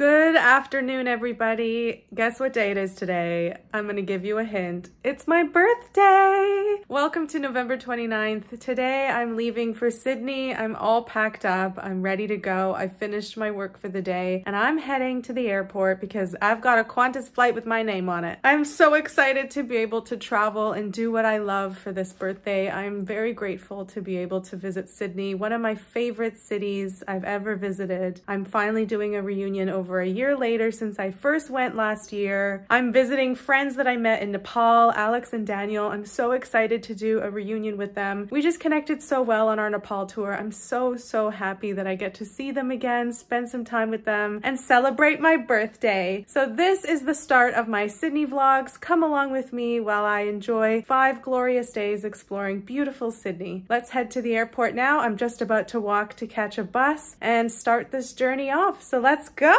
Good afternoon, everybody. Guess what day it is today? I'm gonna give you a hint. It's my birthday! Welcome to November 29th. Today I'm leaving for Sydney. I'm all packed up. I'm ready to go. I finished my work for the day and I'm heading to the airport because I've got a Qantas flight with my name on it. I'm so excited to be able to travel and do what I love for this birthday. I'm very grateful to be able to visit Sydney, one of my favorite cities I've ever visited. I'm finally doing a reunion over a year later since I first went last year. I'm visiting friends that I met in Nepal, Alex and Daniel. I'm so excited to do a reunion with them. We just connected so well on our Nepal tour. I'm so happy that I get to see them again, spend some time with them, and celebrate my birthday. So this is the start of my Sydney vlogs. Come along with me while I enjoy 5 glorious days exploring beautiful Sydney. Let's head to the airport now. I'm just about to walk to catch a bus and start this journey off. So let's go!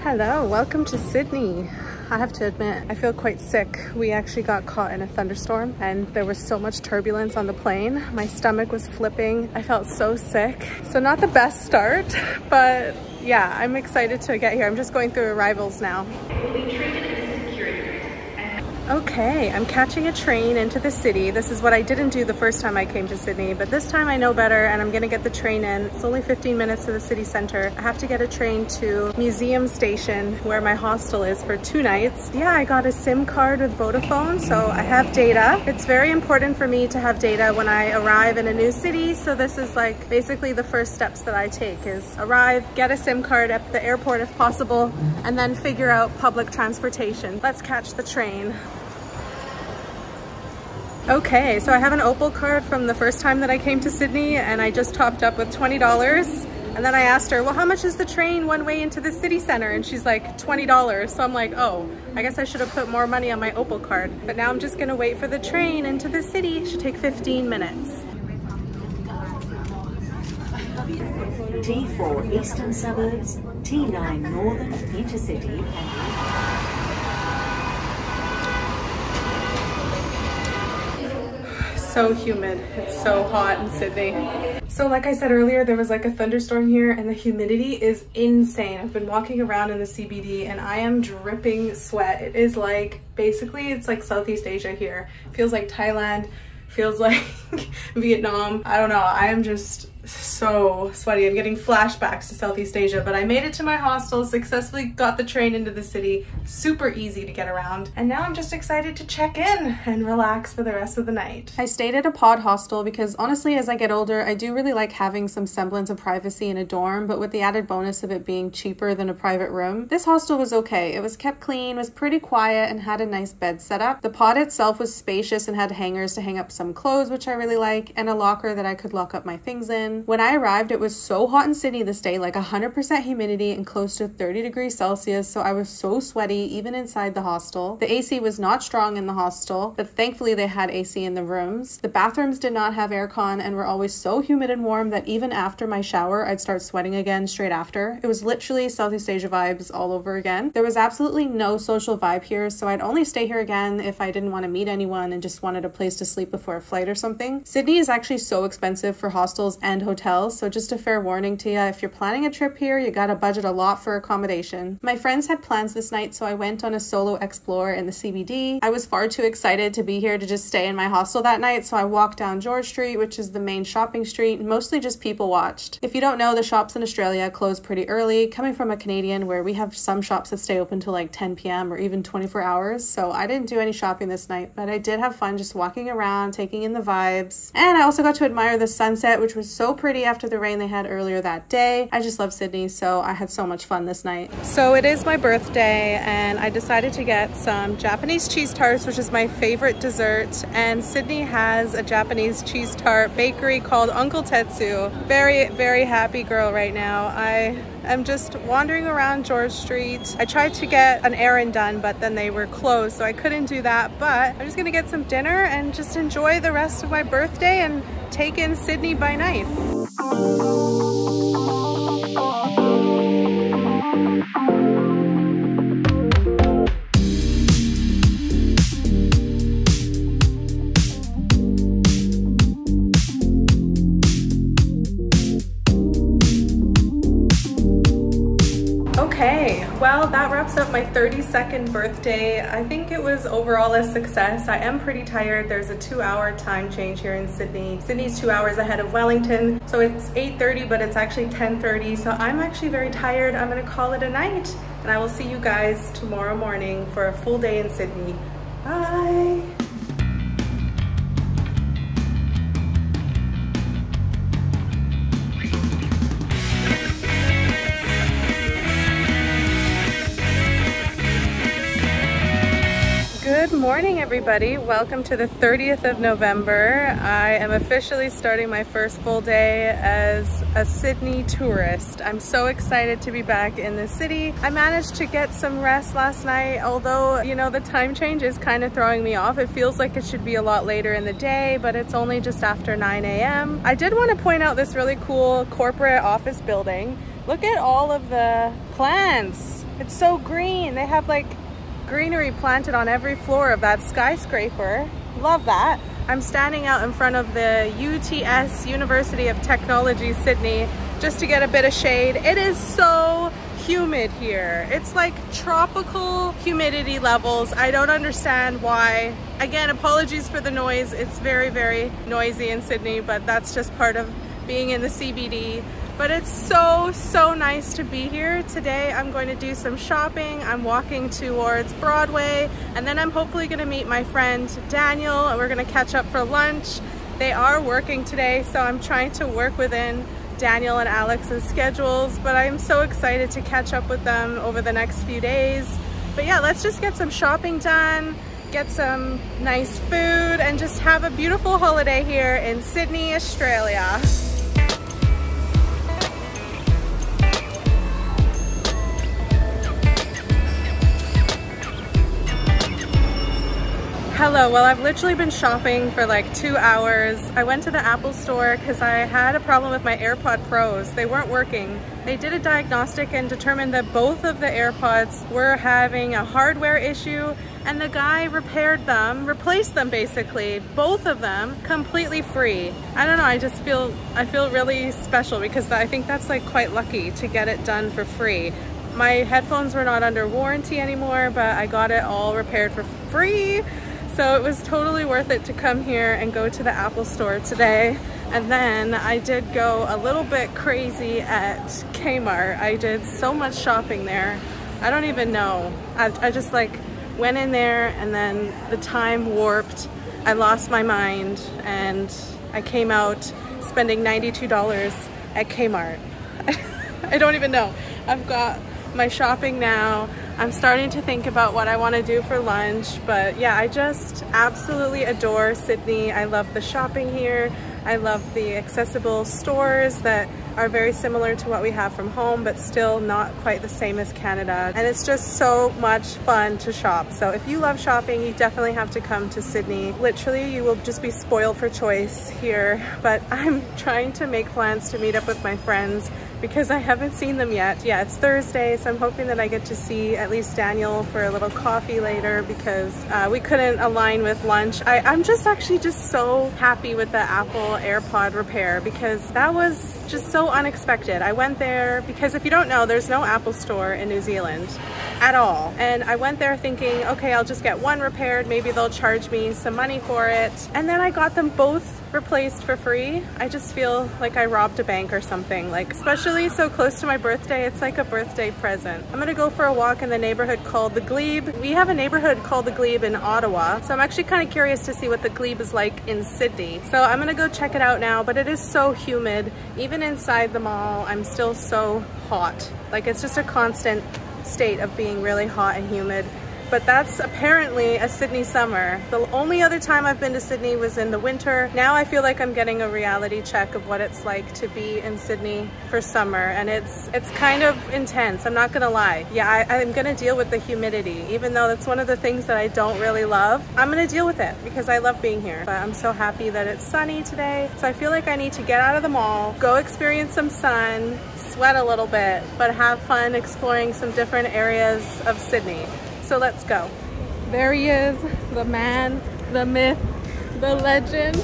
Hello, welcome to Sydney. I have to admit, I feel quite sick. We actually got caught in a thunderstorm and there was so much turbulence on the plane. My stomach was flipping. I felt so sick. So not the best start, but yeah, I'm excited to get here. I'm just going through arrivals now. Okay, I'm catching a train into the city. This is what I didn't do the first time I came to Sydney, but this time I know better and I'm gonna get the train in. It's only 15 minutes to the city center. I have to get a train to Museum Station where my hostel is for 2 nights. Yeah, I got a SIM card with Vodafone, so I have data. It's very important for me to have data when I arrive in a new city, so this is like basically the first steps that I take is arrive, get a SIM card at the airport if possible, and then figure out public transportation. Let's catch the train. Okay, so I have an Opal card from the first time that I came to Sydney and I just topped up with $20. And then I asked her, well, how much is the train one way into the city center? And she's like, $20. So I'm like, oh, I guess I should have put more money on my Opal card. But now I'm just gonna wait for the train into the city. It should take 15 minutes. T4 Eastern Suburbs, T9 Northern Intercity and So humid. It's so hot in Sydney. So like I said earlier, there was like a thunderstorm here and the humidity is insane. I've been walking around in the CBD and I am dripping sweat. It is like, basically it's like Southeast Asia here. Feels like Thailand, feels like Vietnam. I don't know, I am just so sweaty. I'm getting flashbacks to Southeast Asia, but I made it to my hostel, successfully got the train into the city, super easy to get around, and now I'm just excited to check in and relax for the rest of the night. I stayed at a pod hostel because honestly, as I get older, I do really like having some semblance of privacy in a dorm, but with the added bonus of it being cheaper than a private room. This hostel was okay. It was kept clean, was pretty quiet, and had a nice bed setup. The pod itself was spacious and had hangers to hang up some clothes, which I really like, and a locker that I could lock up my things in. When I arrived, it was so hot in Sydney this day, like 100% humidity and close to 30 degrees Celsius, so I was so sweaty even inside the hostel. The AC was not strong in the hostel, but thankfully they had AC in the rooms. The bathrooms did not have aircon and were always so humid and warm that even after my shower, I'd start sweating again straight after. It was literally Southeast Asia vibes all over again. There was absolutely no social vibe here, so I'd only stay here again if I didn't want to meet anyone and just wanted a place to sleep before a flight or something. Sydney is actually so expensive for hostels and hotels, so just a fair warning to you, if you're planning a trip here, you gotta budget a lot for accommodation. My friends had plans this night, so I went on a solo explore in the CBD. I was far too excited to be here to just stay in my hostel that night, so I walked down George Street, which is the main shopping street, and mostly just people watched. If you don't know, the shops in Australia close pretty early. Coming from a Canadian where we have some shops that stay open till like 10 p.m. or even 24 hours, so I didn't do any shopping this night, but I did have fun just walking around, taking in the vibes. And I also got to admire the sunset, which was so pretty after the rain they had earlier that day. I just love Sydney, so I had so much fun this night. So it is my birthday and I decided to get some Japanese cheese tarts, which is my favorite dessert, and Sydney has a Japanese cheese tart bakery called Uncle Tetsu. Very happy girl right now. I'm just wandering around George Street. I tried to get an errand done, but then they were closed, so I couldn't do that. But I'm just gonna get some dinner and just enjoy the rest of my birthday and take in Sydney by night. Well, that wraps up my 32nd birthday. I think it was overall a success. I am pretty tired. There's a 2-hour time change here in Sydney. Sydney's 2 hours ahead of Wellington. So it's 8:30, but it's actually 10:30. So I'm actually very tired. I'm gonna call it a night. And I will see you guys tomorrow morning for a full day in Sydney. Bye. Good morning, everybody. Welcome to the 30th of November. I am officially starting my first full day as a Sydney tourist. I'm so excited to be back in the city. I managed to get some rest last night, although, you know, the time change is kind of throwing me off. It feels like it should be a lot later in the day, but it's only just after 9 a.m. I did want to point out this really cool corporate office building. Look at all of the plants. It's so green. They have like greenery planted on every floor of that skyscraper. Love that. I'm standing out in front of the UTS, University of Technology, Sydney, just to get a bit of shade. It is so humid here. It's like tropical humidity levels. I don't understand why. Again, apologies for the noise. It's very, very noisy in Sydney, but that's just part of being in the CBD. But it's so, so nice to be here. Today I'm going to do some shopping. I'm walking towards Broadway, and then I'm hopefully gonna meet my friend Daniel, and we're gonna catch up for lunch. They are working today, so I'm trying to work within Daniel and Alex's schedules, but I'm so excited to catch up with them over the next few days. But yeah, let's just get some shopping done, get some nice food, and just have a beautiful holiday here in Sydney, Australia. Hello, well, I've literally been shopping for like 2 hours. I went to the Apple store because I had a problem with my AirPod Pros. They weren't working. They did a diagnostic and determined that both of the AirPods were having a hardware issue, and the guy repaired them, replaced them basically, both of them, completely free. I don't know, I feel really special because I think that's like quite lucky to get it done for free. My headphones were not under warranty anymore, but I got it all repaired for free. So it was totally worth it to come here and go to the Apple store today. And then I did go a little bit crazy at Kmart. I did so much shopping there. I don't even know. I just like went in there, and then the time warped. I lost my mind and I came out spending $92 at Kmart. I don't even know. I've got my shopping now. I'm starting to think about what I want to do for lunch, but yeah, I just absolutely adore Sydney. I love the shopping here. I love the accessible stores that are very similar to what we have from home, but still not quite the same as Canada. And it's just so much fun to shop. So if you love shopping, you definitely have to come to Sydney. Literally, you will just be spoiled for choice here. But I'm trying to make plans to meet up with my friends because I haven't seen them yet. Yeah, it's Thursday, so I'm hoping that I get to see at least Daniel for a little coffee later because we couldn't align with lunch. I'm just actually just so happy with the Apple AirPod repair because that was just so unexpected. I went there because if you don't know, there's no Apple store in New Zealand at all. And I went there thinking, okay, I'll just get one repaired. Maybe they'll charge me some money for it. And then I got them both replaced for free. I just feel like I robbed a bank or something, like especially so close to my birthday. It's like a birthday present. I'm gonna go for a walk in the neighborhood called the Glebe. We have a neighborhood called the Glebe in Ottawa, so I'm actually kind of curious to see what the Glebe is like in Sydney. So I'm gonna go check it out now, but it is so humid. Even inside the mall, I'm still so hot. Like it's just a constant state of being really hot and humid. But that's apparently a Sydney summer. The only other time I've been to Sydney was in the winter. Now I feel like I'm getting a reality check of what it's like to be in Sydney for summer, and it's kind of intense, I'm not gonna lie. Yeah, I'm gonna deal with the humidity, even though that's one of the things that I don't really love. I'm gonna deal with it because I love being here. But I'm so happy that it's sunny today. So I feel like I need to get out of the mall, go experience some sun, sweat a little bit, but have fun exploring some different areas of Sydney. So let's go. There he is, the man, the myth, the legend.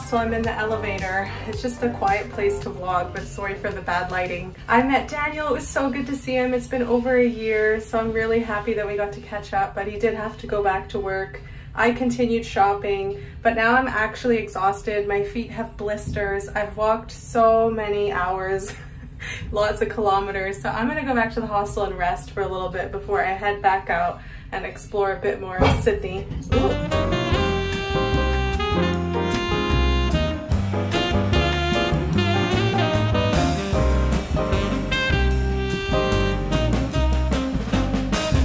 hostel. I'm in the elevator. It's just a quiet place to vlog, but sorry for the bad lighting. I met Daniel. It was so good to see him. It's been over a year, so I'm really happy that we got to catch up, but he did have to go back to work. I continued shopping, but now I'm actually exhausted. My feet have blisters. I've walked so many hours, lots of kilometers. So I'm gonna go back to the hostel and rest for a little bit before I head back out and explore a bit more of Sydney. Ooh.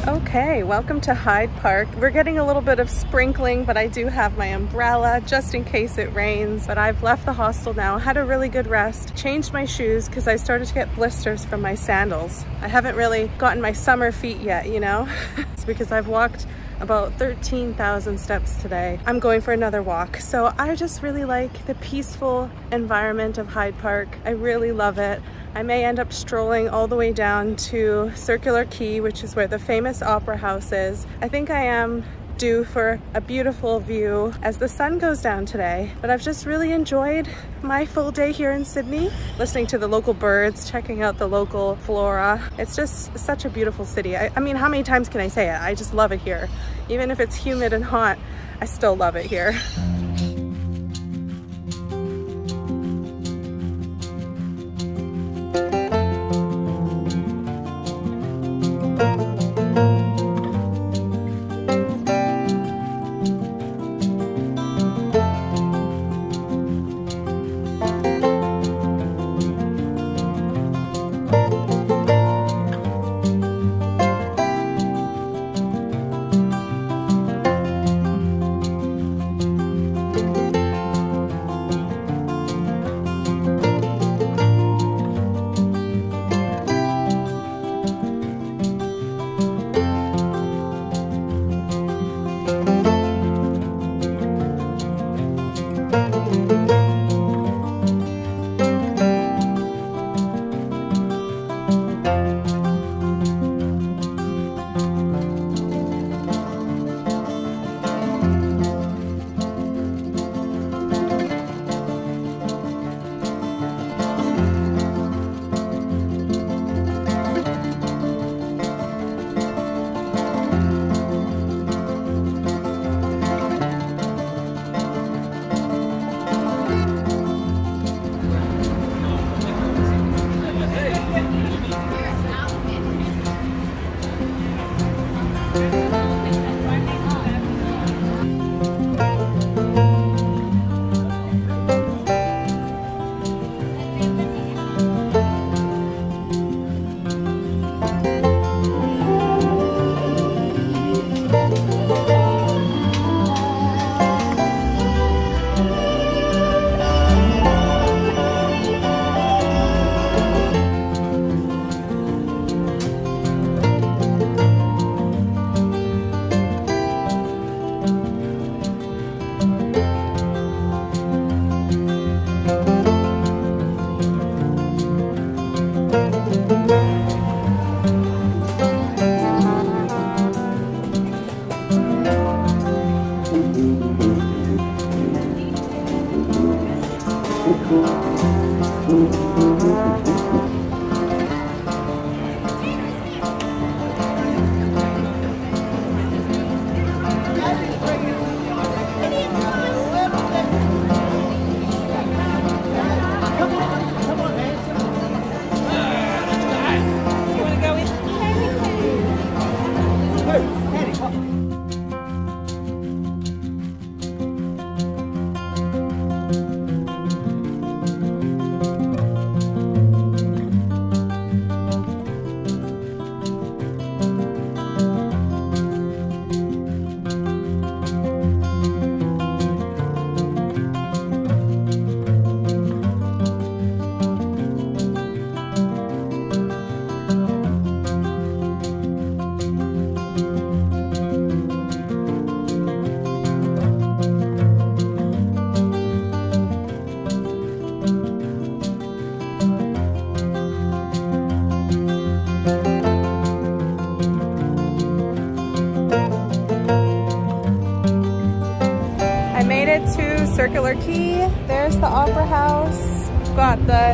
Okay, welcome to Hyde Park. We're getting a little bit of sprinkling, but I do have my umbrella just in case it rains. But I've left the hostel now, had a really good rest, changed my shoes because I started to get blisters from my sandals. I haven't really gotten my summer feet yet, you know? It's because I've walked about 13,000 steps today. I'm going for another walk. So I just really like the peaceful environment of Hyde Park. I really love it. I may end up strolling all the way down to Circular Quay, which is where the famous opera house is. I think I am due for a beautiful view as the sun goes down today. But I've just really enjoyed my full day here in Sydney, listening to the local birds, checking out the local flora. It's just such a beautiful city. I mean, how many times can I say it? I just love it here. Even if it's humid and hot, I still love it here.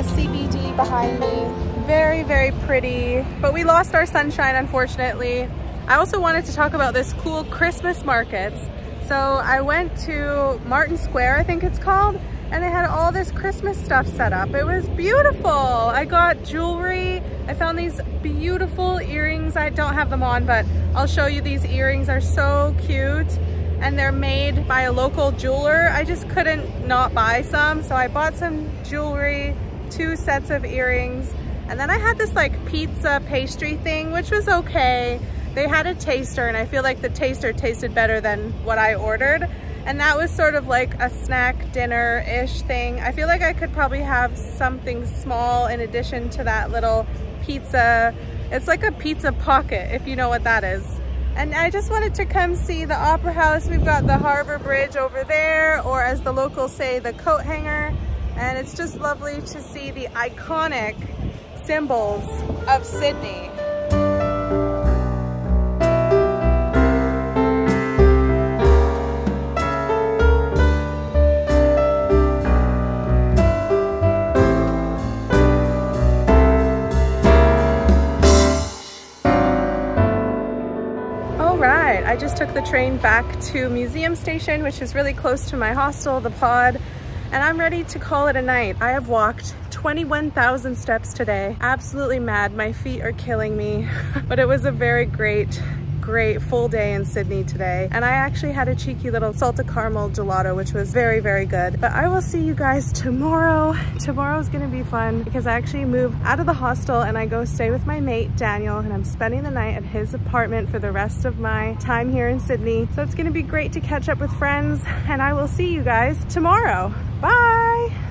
CBD behind me. Very, very pretty, but we lost our sunshine, unfortunately. I also wanted to talk about this cool Christmas markets. So I went to Martin Square, I think it's called, and they had all this Christmas stuff set up. It was beautiful. I got jewelry. I found these beautiful earrings. I don't have them on, but I'll show you. These earrings are so cute, and they're made by a local jeweler. I just couldn't not buy some, so I bought some jewelry, 2 sets of earrings, and then I had this like pizza pastry thing, which was okay. They had a taster, and I feel like the taster tasted better than what I ordered. And that was sort of like a snack dinner-ish thing. I feel like I could probably have something small in addition to that little pizza. It's like a pizza pocket, if you know what that is. And I just wanted to come see the Opera House. We've got the Harbor Bridge over there, or as the locals say, the coat hanger. And it's just lovely to see the iconic symbols of Sydney. I just took the train back to Museum Station, which is really close to my hostel, the Pod, and I'm ready to call it a night. I have walked 21,000 steps today. Absolutely mad. My feet are killing me, but it was a very great full day in Sydney today. And I actually had a cheeky little salted caramel gelato, which was very, very good. But I will see you guys tomorrow. Tomorrow's gonna be fun because I actually move out of the hostel and I go stay with my mate, Daniel, and I'm spending the night at his apartment for the rest of my time here in Sydney. So it's gonna be great to catch up with friends, and I will see you guys tomorrow. Bye.